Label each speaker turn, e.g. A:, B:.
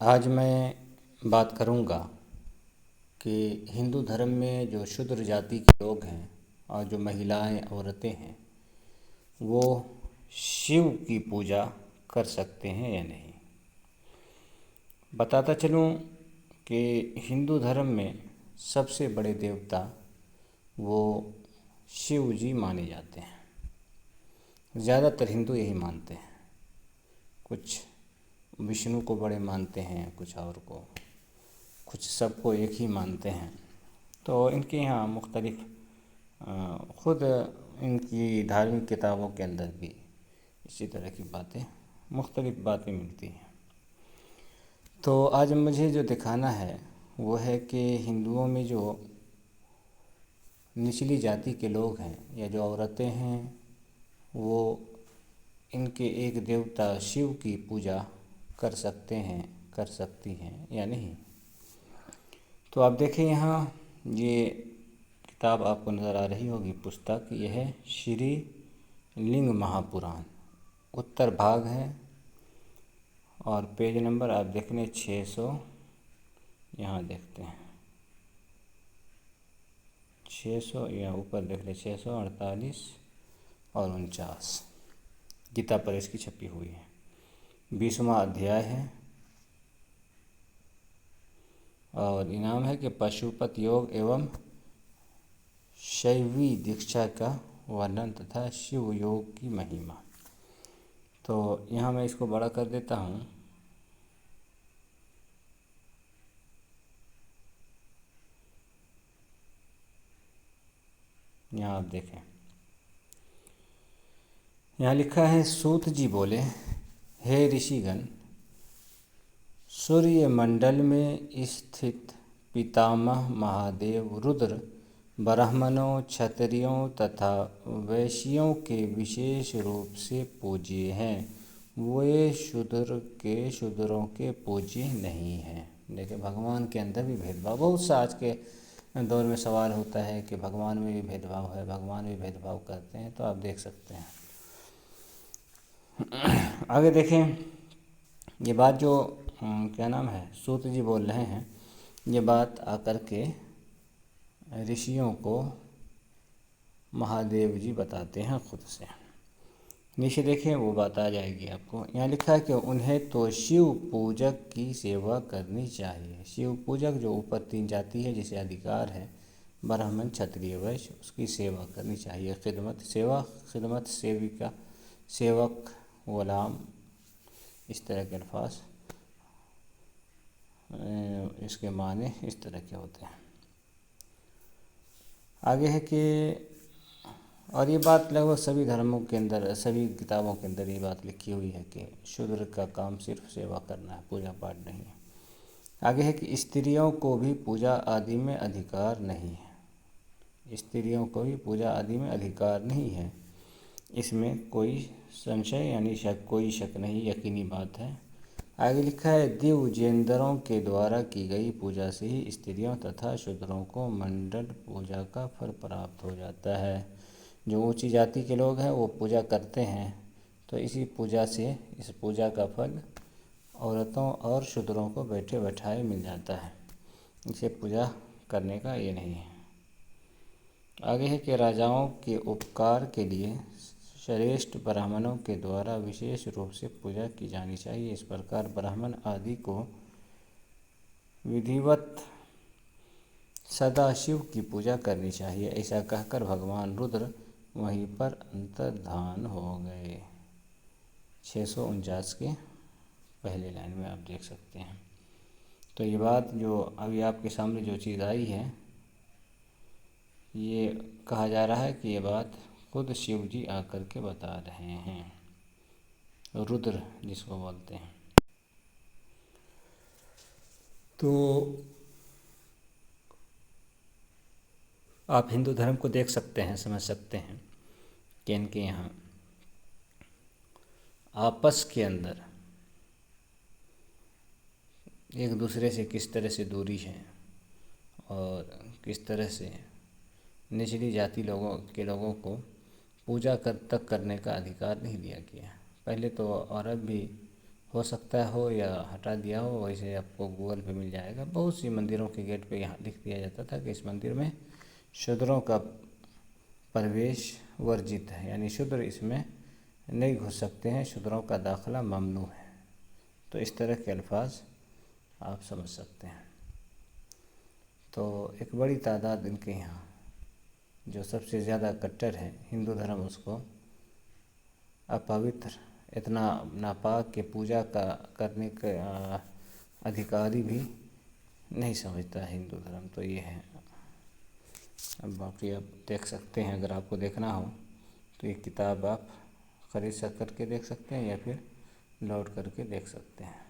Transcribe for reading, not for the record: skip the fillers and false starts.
A: आज मैं बात करूंगा कि हिंदू धर्म में जो शूद्र जाति के लोग हैं और जो महिलाएं औरतें हैं वो शिव की पूजा कर सकते हैं या नहीं। बताता चलूं कि हिंदू धर्म में सबसे बड़े देवता वो शिव जी माने जाते हैं। ज़्यादातर हिंदू यही मानते हैं। कुछ विष्णु को बड़े मानते हैं, कुछ और को, कुछ सबको एक ही मानते हैं। तो इनके यहाँ मुख्तलिफ ख़ुद इनकी धार्मिक किताबों के अंदर भी इसी तरह की बातें, मुख्तलिफ बातें मिलती हैं। तो आज मुझे जो दिखाना है वो है कि हिंदुओं में जो निचली जाति के लोग हैं या जो औरतें हैं वो इनके एक देवता शिव की पूजा कर सकते हैं, कर सकती हैं या नहीं। तो आप देखें यहाँ ये किताब आपको नज़र आ रही होगी, पुस्तक यह है श्री लिंग महापुराण, उत्तर भाग है और पेज नंबर आप देख लें 600। यहाँ देखते हैं 600 या ऊपर देख लें 648 और 49 गीता प्रेस की छपी हुई है। 20वां अध्याय है और इनाम है कि पशुपत योग एवं शैवी दीक्षा का वर्णन तथा शिव योग की महिमा। तो यहाँ मैं इसको बड़ा कर देता हूँ। यहाँ आप देखें, यहाँ लिखा है, सूत जी बोले, हे ऋषिगण, सूर्य मंडल में स्थित पितामह महादेव रुद्र ब्राह्मणों, क्षत्रियों तथा वैश्यों के विशेष रूप से पूज्य हैं। वे शूद्रों के पूज्य नहीं हैं। देखिए, भगवान के अंदर भी भेदभाव, बहुत सा आज के दौर में सवाल होता है कि भगवान में भी भेदभाव है, भगवान भी भेदभाव करते हैं। तो आप देख सकते हैं। आगे देखें, ये बात जो क्या नाम है, सूत जी बोल रहे हैं, ये बात आकर के ऋषियों को महादेव जी बताते हैं खुद से। नीचे देखें, वो बात आ जाएगी आपको। यहाँ लिखा है कि उन्हें तो शिव पूजक की सेवा करनी चाहिए। शिव पूजक जो ऊपर 3 जाति है जिसे अधिकार है, ब्राह्मण, क्षत्रिय, वैश्य, उसकी सेवा करनी चाहिए। खिदमत, सेवा, खिदमत, सेविका, सेवक, गुलाम, इस तरह के अल्फाज इसके माने इस तरह के होते हैं। आगे है कि, और ये बात लगभग सभी धर्मों के अंदर, सभी किताबों के अंदर ये बात लिखी हुई है कि शूद्र का काम सिर्फ सेवा करना है, पूजा पाठ नहीं है। आगे है कि स्त्रियों को भी पूजा आदि में अधिकार नहीं है। स्त्रियों को भी पूजा आदि में अधिकार नहीं है, इसमें कोई संशय यानी शक, कोई शक नहीं, यकीनी बात है। आगे लिखा है, दिव्येंद्रों के द्वारा की गई पूजा से ही स्त्रियों तथा शूद्रों को मंडल पूजा का फल प्राप्त हो जाता है। जो ऊंची जाति के लोग हैं वो पूजा करते हैं, तो इसी पूजा से, इस पूजा का फल औरतों और शूद्रों को बैठे बैठाए मिल जाता है। इसे पूजा करने का ये नहीं है। आगे है कि राजाओं के उपकार के लिए श्रेष्ठ ब्राह्मणों के द्वारा विशेष रूप से पूजा की जानी चाहिए। इस प्रकार ब्राह्मण आदि को विधिवत सदाशिव की पूजा करनी चाहिए। ऐसा कहकर भगवान रुद्र वहीं पर अंतर्धान हो गए। 649 के पहले लाइन में आप देख सकते हैं। तो ये बात जो अभी आपके सामने जो चीज़ आई है, ये कहा जा रहा है कि ये बात खुद शिव जी आकर के बता रहे हैं, रुद्र जिसको बोलते हैं। तो आप हिंदू धर्म को देख सकते हैं, समझ सकते हैं कि इनके यहाँ आपस के अंदर एक दूसरे से किस तरह से दूरी है और किस तरह से निचली जाति लोगों को पूजा तक करने का अधिकार नहीं दिया गया। पहले तो औरत भी हो सकता है हो या हटा दिया हो, वैसे आपको गूगल पे मिल जाएगा। बहुत सी मंदिरों के गेट पे यहाँ लिख दिया जाता था कि इस मंदिर में शूद्रों का प्रवेश वर्जित है, यानी शूद्र इसमें नहीं घुस सकते हैं, शूद्रों का दाखिला ममनू है। तो इस तरह के अल्फाज आप समझ सकते हैं। तो एक बड़ी तादाद इनके यहाँ जो सबसे ज़्यादा कट्टर है हिंदू धर्म, उसको अपवित्र, इतना नापाक के पूजा का करने के अधिकारी भी नहीं समझता है हिंदू धर्म। तो ये है। अब बाकी आप देख सकते हैं, अगर आपको देखना हो तो ये किताब आप ख़रीद कर के देख सकते हैं या फिर लौट करके देख सकते हैं।